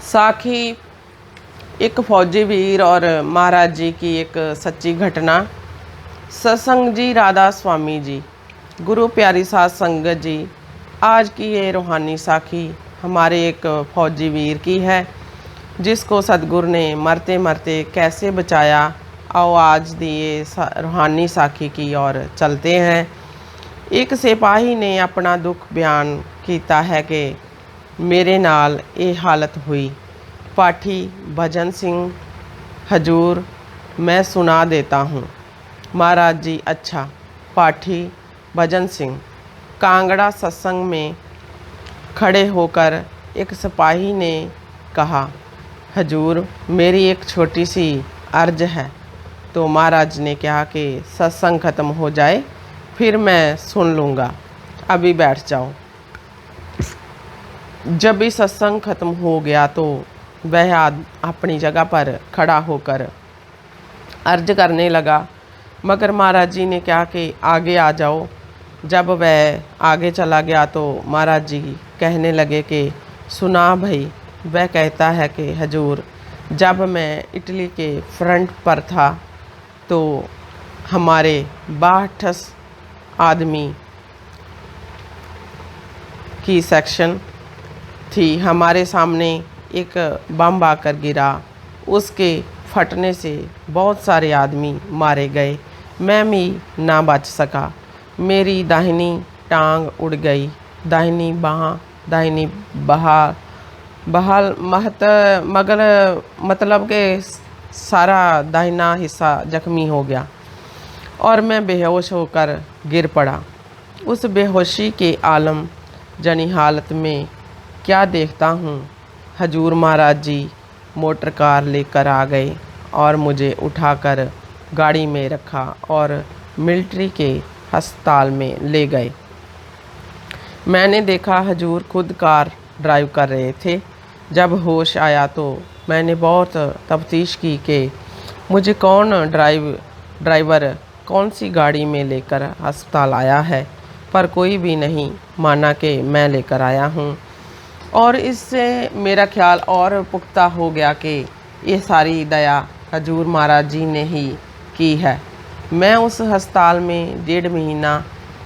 साखी एक फौजी वीर और महाराज जी की एक सच्ची घटना। सत्संग जी, राधा स्वामी जी, गुरु प्यारी साध संगत जी, आज की ये रूहानी साखी हमारे एक फौजी वीर की है जिसको सतगुरु ने मरते मरते कैसे बचाया। आओ आज दिए रूहानी साखी की ओर चलते हैं। एक सिपाही ने अपना दुख बयान किया है कि मेरे नाल ये हालत हुई। पाठी भजन सिंह, हजूर मैं सुना देता हूँ। महाराज जी, अच्छा। पाठी भजन सिंह, कांगड़ा सत्संग में खड़े होकर एक सिपाही ने कहा, हजूर मेरी एक छोटी सी अर्ज है। तो महाराज ने कहा कि सत्संग ख़त्म हो जाए फिर मैं सुन लूँगा, अभी बैठ जाओ। जब भी सत्संग ख़त्म हो गया तो वह अपनी जगह पर खड़ा होकर अर्ज करने लगा, मगर महाराज जी ने कहा कि आगे आ जाओ। जब वह आगे चला गया तो महाराज जी कहने लगे कि सुना भाई। वह कहता है कि हजूर, जब मैं इटली के फ्रंट पर था तो हमारे 62 आदमी की सेक्शन थी। हमारे सामने एक बम आकर गिरा, उसके फटने से बहुत सारे आदमी मारे गए। मैं भी ना बच सका। मेरी दाहिनी टांग उड़ गई, दाहिनी बाह, दाहिनी बहाल मगर मतलब के सारा दाहिना हिस्सा जख्मी हो गया और मैं बेहोश होकर गिर पड़ा। उस बेहोशी के आलम जनी हालत में क्या देखता हूँ, हजूर महाराज जी मोटर कार लेकर आ गए और मुझे उठाकर गाड़ी में रखा और मिलिट्री के अस्पताल में ले गए। मैंने देखा हजूर खुद कार ड्राइव कर रहे थे। जब होश आया तो मैंने बहुत तफ्तीश की कि मुझे कौन ड्राइवर कौन सी गाड़ी में लेकर अस्पताल आया है, पर कोई भी नहीं माना कि मैं लेकर आया हूँ। और इससे मेरा ख्याल और पुख्ता हो गया कि ये सारी दया हजूर महाराज जी ने ही की है। मैं उस अस्पताल में 1.5 महीना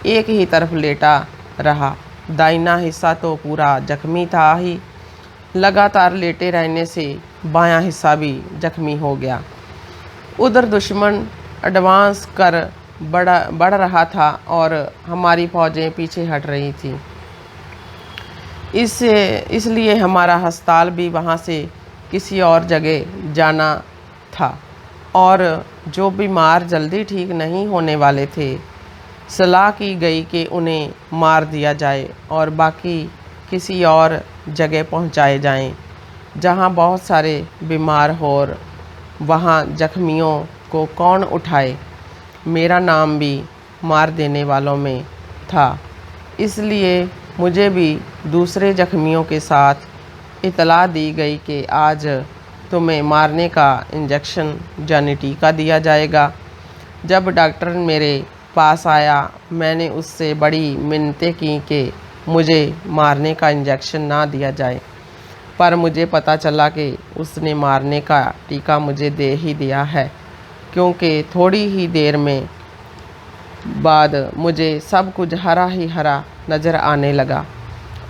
एक ही तरफ लेटा रहा। दाहिना हिस्सा तो पूरा जख्मी था ही, लगातार लेटे रहने से बायां हिस्सा भी जख्मी हो गया। उधर दुश्मन एडवांस कर बढ़ रहा था और हमारी फौजें पीछे हट रही थी। इसलिए हमारा अस्पताल भी वहाँ से किसी और जगह जाना था और जो बीमार जल्दी ठीक नहीं होने वाले थे, सलाह की गई कि उन्हें मार दिया जाए और बाकी किसी और जगह पहुँचाए जाएं जहाँ बहुत सारे बीमार हो और वहाँ जख्मियों को कौन उठाए। मेरा नाम भी मार देने वालों में था, इसलिए मुझे भी दूसरे जख्मियों के साथ इतला दी गई कि आज तुम्हें मारने का इंजेक्शन यानी टीका दिया जाएगा। जब डॉक्टर मेरे पास आया, मैंने उससे बड़ी मिन्नतें की कि मुझे मारने का इंजेक्शन ना दिया जाए, पर मुझे पता चला कि उसने मारने का टीका मुझे दे ही दिया है, क्योंकि थोड़ी ही देर में बाद मुझे सब कुछ हरा ही हरा नज़र आने लगा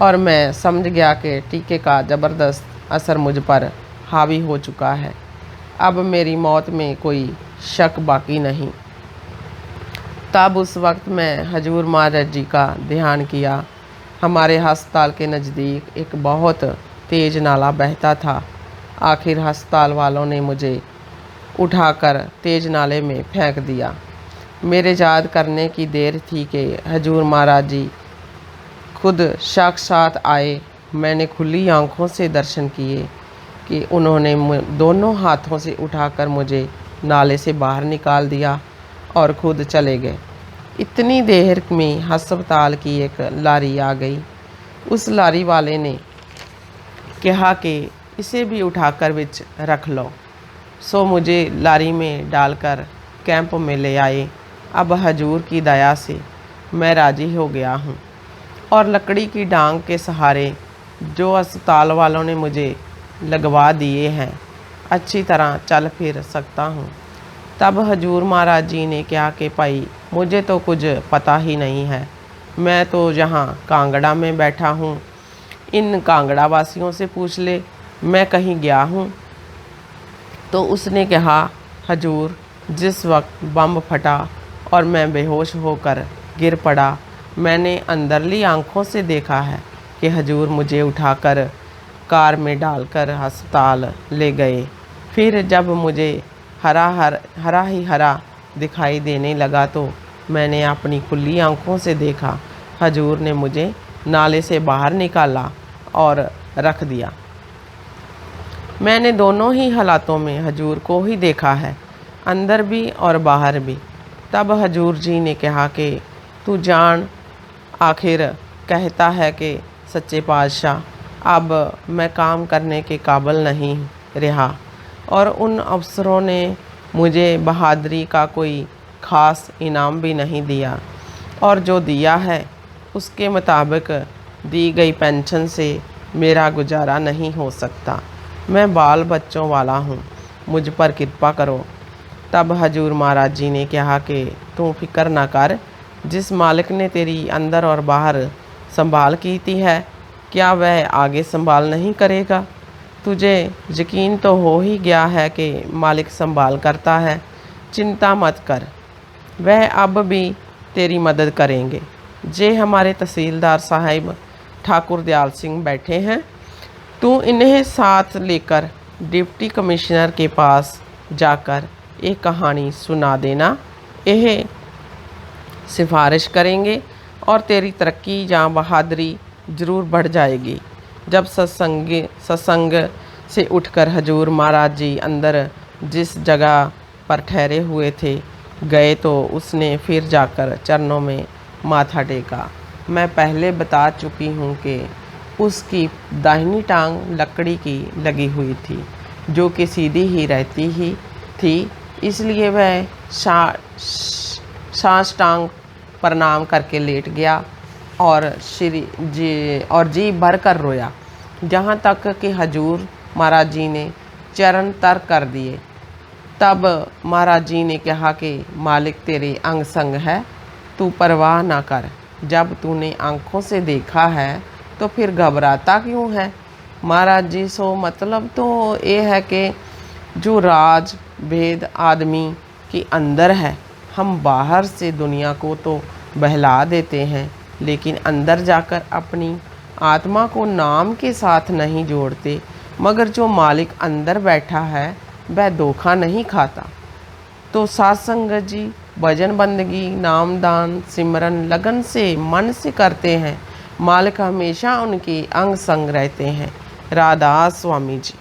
और मैं समझ गया कि टीके का ज़बरदस्त असर मुझ पर हावी हो चुका है। अब मेरी मौत में कोई शक बाकी नहीं। तब उस वक्त मैं हजूर महाराज जी का ध्यान किया। हमारे अस्पताल के नज़दीक एक बहुत तेज़ नाला बहता था। आखिर अस्पताल वालों ने मुझे उठाकर तेज़ नाले में फेंक दिया। मेरे याद करने की देर थी कि हजूर महाराज जी खुद साक्षात आए। मैंने खुली आँखों से दर्शन किए कि उन्होंने दोनों हाथों से उठाकर मुझे नाले से बाहर निकाल दिया और खुद चले गए। इतनी देर में अस्पताल की एक लारी आ गई। उस लारी वाले ने कहा कि इसे भी उठाकर विच रख लो। सो मुझे लारी में डालकर कैंप में ले आए। अब हजूर की दया से मैं राज़ी हो गया हूँ और लकड़ी की डांग के सहारे जो अस्पताल वालों ने मुझे लगवा दिए हैं, अच्छी तरह चल फिर सकता हूँ। तब हजूर महाराज जी ने कहा कि भाई मुझे तो कुछ पता ही नहीं है, मैं तो यहाँ कांगड़ा में बैठा हूँ, इन कांगड़ा वासियों से पूछ ले, मैं कहीं गया हूँ। तो उसने कहा, हजूर जिस वक्त बम फटा और मैं बेहोश होकर गिर पड़ा, मैंने अंदरली आंखों से देखा है कि हजूर मुझे उठाकर कार में डालकर अस्पताल ले गए। फिर जब मुझे हरा ही हरा दिखाई देने लगा तो मैंने अपनी खुली आंखों से देखा, हजूर ने मुझे नाले से बाहर निकाला और रख दिया। मैंने दोनों ही हालातों में हजूर को ही देखा है, अंदर भी और बाहर भी। तब हजूर जी ने कहा कि तू जान, आखिर कहता है कि सच्चे पातशाह अब मैं काम करने के काबिल नहीं रहा और उन अफसरों ने मुझे बहादुरी का कोई ख़ास इनाम भी नहीं दिया और जो दिया है उसके मुताबिक दी गई पेंशन से मेरा गुजारा नहीं हो सकता। मैं बाल बच्चों वाला हूँ, मुझ पर कृपा करो। तब हजूर महाराज जी ने कहा कि तू फिक्र ना कर, जिस मालिक ने तेरी अंदर और बाहर संभाल की थी है, क्या वह आगे संभाल नहीं करेगा? तुझे यकीन तो हो ही गया है कि मालिक संभाल करता है, चिंता मत कर, वह अब भी तेरी मदद करेंगे। जे हमारे तहसीलदार साहिब ठाकुर दयाल सिंह बैठे हैं, तू इन्हें साथ लेकर डिप्टी कमिश्नर के पास जाकर एक कहानी सुना देना, यह सिफारिश करेंगे और तेरी तरक्की या बहादुरी ज़रूर बढ़ जाएगी। जब सत्संग से उठकर हजूर महाराज जी अंदर जिस जगह पर ठहरे हुए थे गए तो उसने फिर जाकर चरणों में माथा टेका। मैं पहले बता चुकी हूँ कि उसकी दाहिनी टांग लकड़ी की लगी हुई थी जो कि सीधी ही रहती ही थी, इसलिए वह साष्टांग प्रणाम करके लेट गया और जी भर कर रोया, जहाँ तक कि हजूर महाराज जी ने चरण तर कर दिए। तब महाराज जी ने कहा कि मालिक तेरे अंग संग है, तू परवाह ना कर, जब तूने आँखों से देखा है तो फिर घबराता क्यों है? महाराज जी सो मतलब तो ये है कि जो राज भेद आदमी के अंदर है, हम बाहर से दुनिया को तो बहला देते हैं, लेकिन अंदर जाकर अपनी आत्मा को नाम के साथ नहीं जोड़ते। मगर जो मालिक अंदर बैठा है वह धोखा नहीं खाता। तो साथ संगत जी भजन बंदगी नामदान सिमरन लगन से मन से करते हैं, मालिक हमेशा उनके अंग संग रहते हैं। राधा स्वामी जी।